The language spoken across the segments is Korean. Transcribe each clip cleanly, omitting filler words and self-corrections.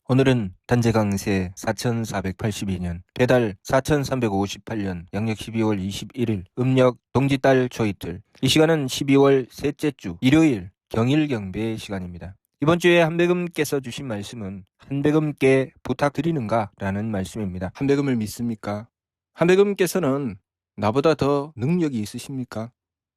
오늘은 단재 강세 4482년, 배달 4358년, 양력 12월 21일, 음력 동짓달 초이틀. 이 시간은 12월 셋째 주 일요일 경일경배 시간입니다. 이번 주에 한배금께서 주신 말씀은 한배금께 부탁드리는가? 라는 말씀입니다. 한배금을 믿습니까? 한배금께서는 나보다 더 능력이 있으십니까?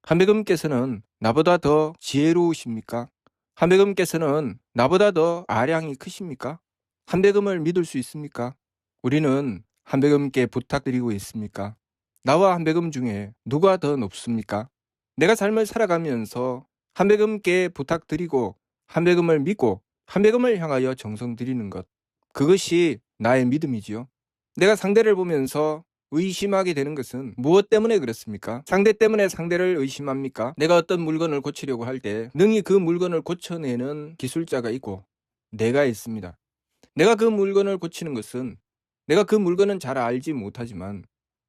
한배금께서는 나보다 더 지혜로우십니까? 한배금께서는 나보다 더 아량이 크십니까? 한배금을 믿을 수 있습니까? 우리는 한배금께 부탁드리고 있습니까? 나와 한배금 중에 누가 더 높습니까? 내가 삶을 살아가면서 한배금께 부탁드리고 한배금을 믿고 한배금을 향하여 정성 드리는 것, 그것이 나의 믿음이지요. 내가 상대를 보면서 의심하게 되는 것은 무엇 때문에 그렇습니까? 상대 때문에 상대를 의심합니까? 내가 어떤 물건을 고치려고 할 때 능히 그 물건을 고쳐내는 기술자가 있고 내가 있습니다. 내가 그 물건을 고치는 것은 내가 그 물건은 잘 알지 못하지만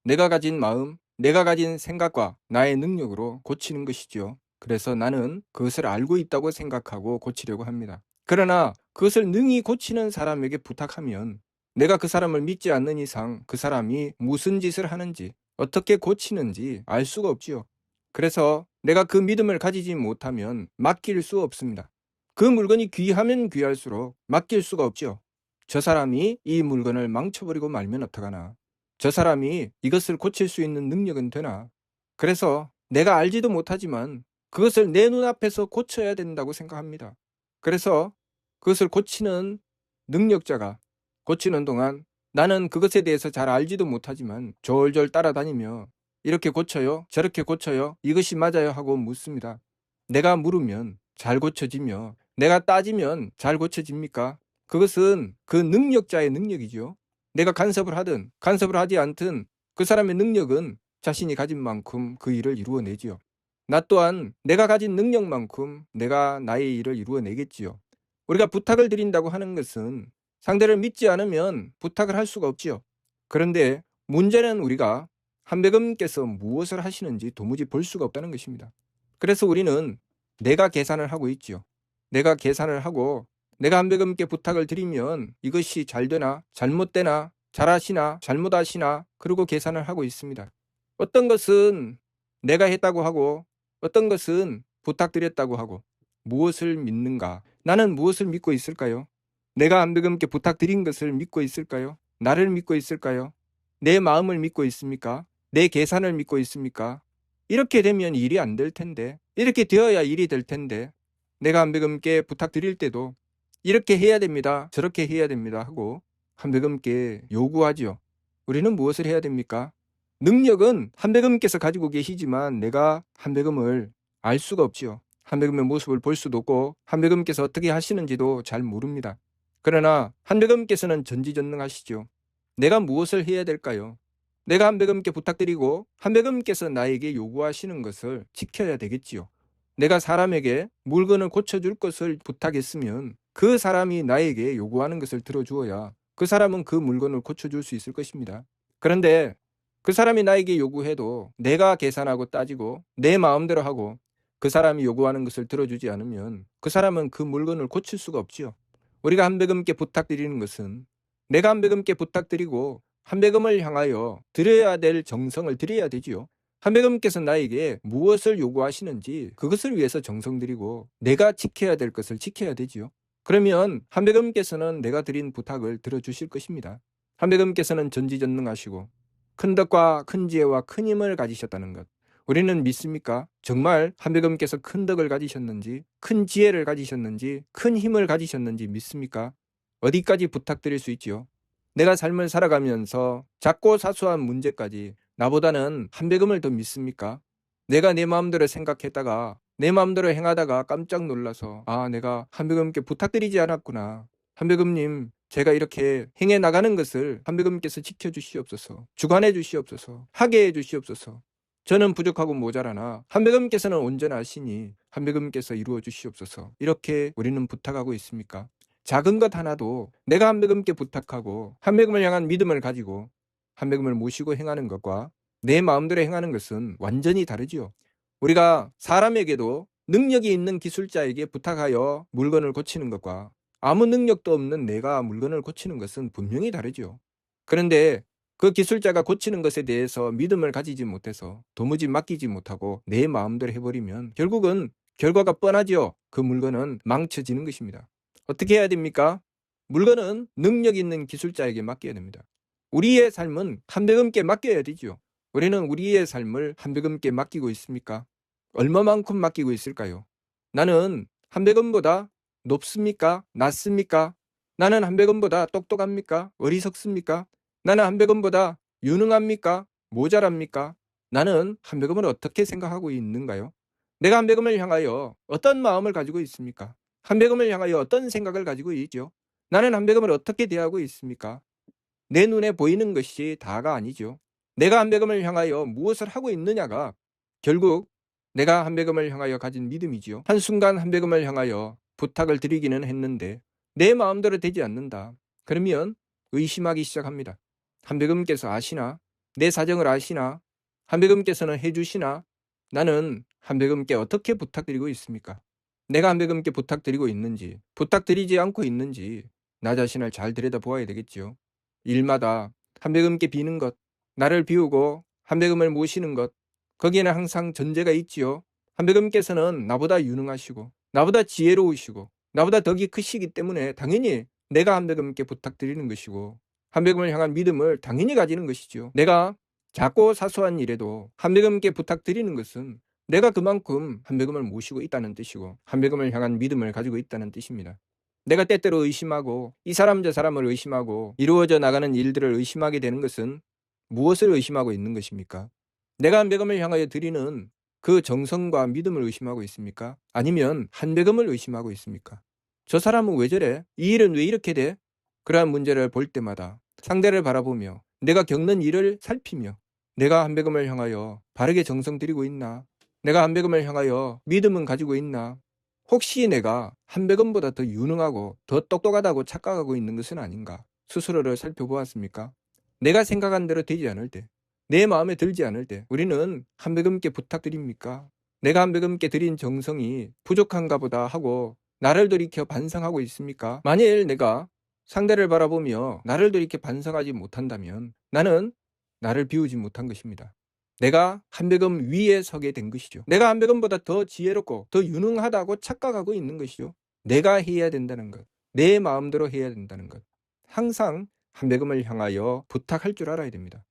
내가 가진 마음, 내가 가진 생각과 나의 능력으로 고치는 것이죠. 그래서 나는 그것을 알고 있다고 생각하고 고치려고 합니다. 그러나 그것을 능히 고치는 사람에게 부탁하면 내가 그 사람을 믿지 않는 이상 그 사람이 무슨 짓을 하는지 어떻게 고치는지 알 수가 없지요. 그래서 내가 그 믿음을 가지지 못하면 맡길 수 없습니다. 그 물건이 귀하면 귀할수록 맡길 수가 없죠. 저 사람이 이 물건을 망쳐버리고 말면 어떡하나. 저 사람이 이것을 고칠 수 있는 능력은 되나. 그래서 내가 알지도 못하지만 그것을 내 눈앞에서 고쳐야 된다고 생각합니다. 그래서 그것을 고치는 능력자가 고치는 동안 나는 그것에 대해서 잘 알지도 못하지만 졸졸 따라다니며 이렇게 고쳐요? 저렇게 고쳐요? 이것이 맞아요? 하고 묻습니다. 내가 물으면 잘 고쳐지며 내가 따지면 잘 고쳐집니까? 그것은 그 능력자의 능력이죠. 내가 간섭을 하든 간섭을 하지 않든 그 사람의 능력은 자신이 가진 만큼 그 일을 이루어내지요. 나 또한 내가 가진 능력만큼 내가 나의 일을 이루어내겠지요. 우리가 부탁을 드린다고 하는 것은 상대를 믿지 않으면 부탁을 할 수가 없지요. 그런데 문제는 우리가 한배금께서 무엇을 하시는지 도무지 볼 수가 없다는 것입니다. 그래서 우리는 내가 계산을 하고 있지요. 내가 계산을 하고 내가 한배금께 부탁을 드리면 이것이 잘 되나 잘못되나 잘하시나 잘못하시나 그러고 계산을 하고 있습니다. 어떤 것은 내가 했다고 하고 어떤 것은 부탁드렸다고 하고 무엇을 믿는가? 나는 무엇을 믿고 있을까요? 내가 한배금께 부탁드린 것을 믿고 있을까요? 나를 믿고 있을까요? 내 마음을 믿고 있습니까? 내 계산을 믿고 있습니까? 이렇게 되면 일이 안 될 텐데, 이렇게 되어야 일이 될 텐데, 내가 한배금께 부탁드릴 때도 이렇게 해야 됩니다. 저렇게 해야 됩니다. 하고 한배금께 요구하지요. 우리는 무엇을 해야 됩니까? 능력은 한배금께서 가지고 계시지만 내가 한배금을 알 수가 없지요. 한배금의 모습을 볼 수도 없고 한배금께서 어떻게 하시는지도 잘 모릅니다. 그러나 한배금께서는 전지전능하시죠. 내가 무엇을 해야 될까요? 내가 한배금께 부탁드리고 한배금께서 나에게 요구하시는 것을 지켜야 되겠지요. 내가 사람에게 물건을 고쳐줄 것을 부탁했으면 그 사람이 나에게 요구하는 것을 들어주어야 그 사람은 그 물건을 고쳐줄 수 있을 것입니다. 그런데 그 사람이 나에게 요구해도 내가 계산하고 따지고 내 마음대로 하고 그 사람이 요구하는 것을 들어주지 않으면 그 사람은 그 물건을 고칠 수가 없지요. 우리가 한배금께 부탁드리는 것은 내가 한배금께 부탁드리고 한배금을 향하여 드려야 될 정성을 드려야 되지요. 한배금께서 나에게 무엇을 요구하시는지 그것을 위해서 정성 들이고 내가 지켜야 될 것을 지켜야 되지요. 그러면 한배금께서는 내가 드린 부탁을 들어주실 것입니다. 한배금께서는 전지전능하시고 큰 덕과 큰 지혜와 큰 힘을 가지셨다는 것. 우리는 믿습니까? 정말 한배금께서 큰 덕을 가지셨는지, 큰 지혜를 가지셨는지, 큰 힘을 가지셨는지 믿습니까? 어디까지 부탁드릴 수 있지요? 내가 삶을 살아가면서 작고 사소한 문제까지 나보다는 한배금을 더 믿습니까? 내가 내 마음대로 생각했다가 내 마음대로 행하다가 깜짝 놀라서 내가 한배금께 부탁드리지 않았구나. 한배금님, 제가 이렇게 행해 나가는 것을 한배금께서 지켜주시옵소서. 주관해 주시옵소서. 하게 해 주시옵소서. 저는 부족하고 모자라나 한배금께서는 온전하시니 한배금께서 이루어 주시옵소서. 이렇게 우리는 부탁하고 있습니까? 작은 것 하나도 내가 한배금께 부탁하고 한배금을 향한 믿음을 가지고 한배금을 모시고 행하는 것과 내 마음대로 행하는 것은 완전히 다르지요. 우리가 사람에게도 능력이 있는 기술자에게 부탁하여 물건을 고치는 것과 아무 능력도 없는 내가 물건을 고치는 것은 분명히 다르죠. 그런데 그 기술자가 고치는 것에 대해서 믿음을 가지지 못해서 도무지 맡기지 못하고 내 마음대로 해버리면 결국은 결과가 뻔하죠. 그 물건은 망쳐지는 것입니다. 어떻게 해야 됩니까? 물건은 능력 있는 기술자에게 맡겨야 됩니다. 우리의 삶은 한백음께 맡겨야 되죠. 우리는 우리의 삶을 한백음께 맡기고 있습니까? 얼마만큼 맡기고 있을까요? 나는 한백음보다 높습니까? 낮습니까? 나는 한백음보다 똑똑합니까? 어리석습니까? 나는 한백음보다 유능합니까? 모자랍니까? 나는 한백음을 어떻게 생각하고 있는가요? 내가 한백음을 향하여 어떤 마음을 가지고 있습니까? 한백음을 향하여 어떤 생각을 가지고 있죠? 나는 한백음을 어떻게 대하고 있습니까? 내 눈에 보이는 것이 다가 아니죠. 내가 한백음을 향하여 무엇을 하고 있느냐가 결국 내가 한백음을 향하여 가진 믿음이지요. 한순간 한백음을 향하여 부탁을 드리기는 했는데 내 마음대로 되지 않는다. 그러면 의심하기 시작합니다. 한백음께서 아시나? 내 사정을 아시나? 한백음께서는 해주시나? 나는 한백음께 어떻게 부탁드리고 있습니까? 내가 한백음께 부탁드리고 있는지, 부탁드리지 않고 있는지 나 자신을 잘 들여다보아야 되겠지요. 일마다 한백음께 비는 것, 나를 비우고 한백음을 모시는 것, 거기에는 항상 전제가 있지요. 한백음께서는 나보다 유능하시고 나보다 지혜로우시고 나보다 덕이 크시기 때문에 당연히 내가 한백음께 부탁드리는 것이고 한백음을 향한 믿음을 당연히 가지는 것이죠. 내가 작고 사소한 일에도 한백음께 부탁드리는 것은 내가 그만큼 한백음을 모시고 있다는 뜻이고 한백음을 향한 믿음을 가지고 있다는 뜻입니다. 내가 때때로 의심하고 이 사람 저 사람을 의심하고 이루어져 나가는 일들을 의심하게 되는 것은 무엇을 의심하고 있는 것입니까? 내가 한백음을 향하여 드리는 그 정성과 믿음을 의심하고 있습니까? 아니면 한백음을 의심하고 있습니까? 저 사람은 왜 저래? 이 일은 왜 이렇게 돼? 그러한 문제를 볼 때마다 상대를 바라보며 내가 겪는 일을 살피며 내가 한백음을 향하여 바르게 정성 들이고 있나? 내가 한백음을 향하여 믿음은 가지고 있나? 혹시 내가 한백음보다 더 유능하고 더 똑똑하다고 착각하고 있는 것은 아닌가? 스스로를 살펴보았습니까? 내가 생각한 대로 되지 않을 때, 내 마음에 들지 않을 때 우리는 한백음께 부탁드립니까? 내가 한백음께 드린 정성이 부족한가 보다 하고 나를 돌이켜 반성하고 있습니까? 만일 내가 상대를 바라보며 나를 돌이켜 반성하지 못한다면 나는 나를 비우지 못한 것입니다. 내가 한백음 위에 서게 된 것이죠. 내가 한백음보다 더 지혜롭고 더 유능하다고 착각하고 있는 것이죠. 내가 해야 된다는 것, 내 마음대로 해야 된다는 것. 항상 한백음을 향하여 부탁할 줄 알아야 됩니다.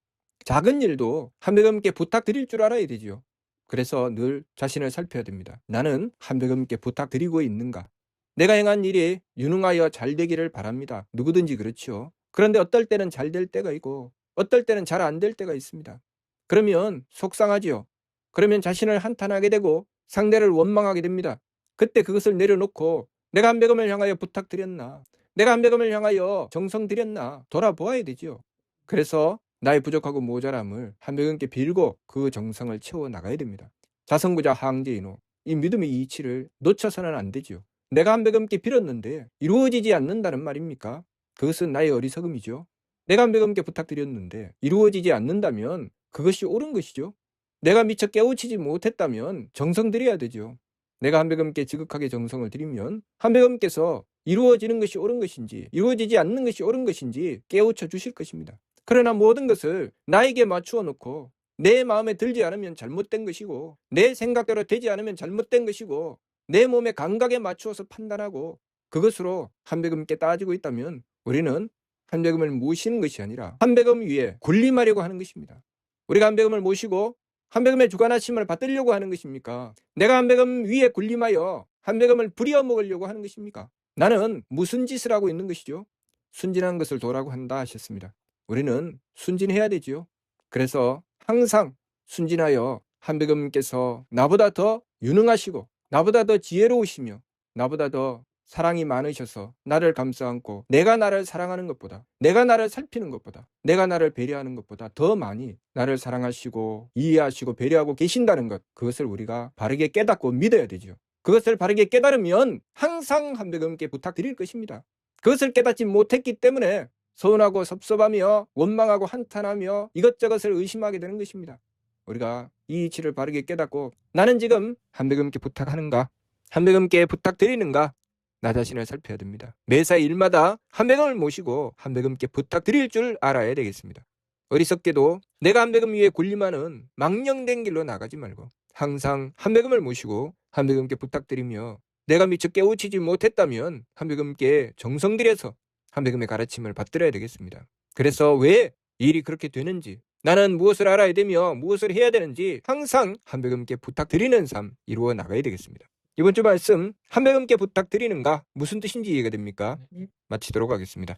작은 일도 한백음께 부탁드릴 줄 알아야 되지요. 그래서 늘 자신을 살펴야 됩니다. 나는 한백음께 부탁드리고 있는가? 내가 행한 일이 유능하여 잘 되기를 바랍니다. 누구든지 그렇지요. 그런데 어떨 때는 잘 될 때가 있고 어떨 때는 잘 안 될 때가 있습니다. 그러면 속상하지요. 그러면 자신을 한탄하게 되고 상대를 원망하게 됩니다. 그때 그것을 내려놓고 내가 한백음을 향하여 부탁드렸나? 내가 한백음을 향하여 정성 들였나? 돌아보아야 되지요. 그래서 나의 부족하고 모자람을 한백음께 빌고 그 정성을 채워 나가야 됩니다. 자성구자 항제인호, 이 믿음의 이치를 놓쳐서는 안 되지요. 내가 한백음께 빌었는데 이루어지지 않는다는 말입니까? 그것은 나의 어리석음이죠. 내가 한백음께 부탁드렸는데 이루어지지 않는다면 그것이 옳은 것이죠. 내가 미처 깨우치지 못했다면 정성 들여야 되죠. 내가 한백음께 지극하게 정성을 들이면 한백음께서 이루어지는 것이 옳은 것인지 이루어지지 않는 것이 옳은 것인지 깨우쳐 주실 것입니다. 그러나 모든 것을 나에게 맞추어 놓고 내 마음에 들지 않으면 잘못된 것이고 내 생각대로 되지 않으면 잘못된 것이고 내 몸의 감각에 맞추어서 판단하고 그것으로 한백음께 따지고 있다면 우리는 한백음을 모시는 것이 아니라 한백음 위에 군림하려고 하는 것입니다. 우리가 한백음을 모시고 한백음의 주관하심을 받으려고 하는 것입니까? 내가 한백음 위에 군림하여 한백음을 부려먹으려고 하는 것입니까? 나는 무슨 짓을 하고 있는 것이죠? 순진한 것을 도라고 한다 하셨습니다. 우리는 순진해야 되지요. 그래서 항상 순진하여 한백음께서 나보다 더 유능하시고 나보다 더 지혜로우시며 나보다 더 사랑이 많으셔서 나를 감싸 안고 내가 나를 사랑하는 것보다 내가 나를 살피는 것보다 내가 나를 배려하는 것보다 더 많이 나를 사랑하시고 이해하시고 배려하고 계신다는 것, 그것을 우리가 바르게 깨닫고 믿어야 되죠. 그것을 바르게 깨달으면 항상 한백음께 부탁드릴 것입니다. 그것을 깨닫지 못했기 때문에 서운하고 섭섭하며 원망하고 한탄하며 이것저것을 의심하게 되는 것입니다. 우리가 이 이치를 바르게 깨닫고 나는 지금 한백음께 부탁하는가? 한백음께 부탁드리는가? 나 자신을 살펴야 됩니다. 매사 일마다 한배금을 모시고 한배금께 부탁드릴 줄 알아야 되겠습니다. 어리석게도 내가 한배금 위에 군림하는 망령된 길로 나가지 말고 항상 한배금을 모시고 한배금께 부탁드리며 내가 미처 깨우치지 못했다면 한배금께 정성 들여서 한배금의 가르침을 받들어야 되겠습니다. 그래서 왜 일이 그렇게 되는지, 나는 무엇을 알아야 되며 무엇을 해야 되는지 항상 한배금께 부탁드리는 삶 이루어 나가야 되겠습니다. 이번 주 말씀 한배금께 부탁드리는가 무슨 뜻인지 이해가 됩니까? 마치도록 하겠습니다.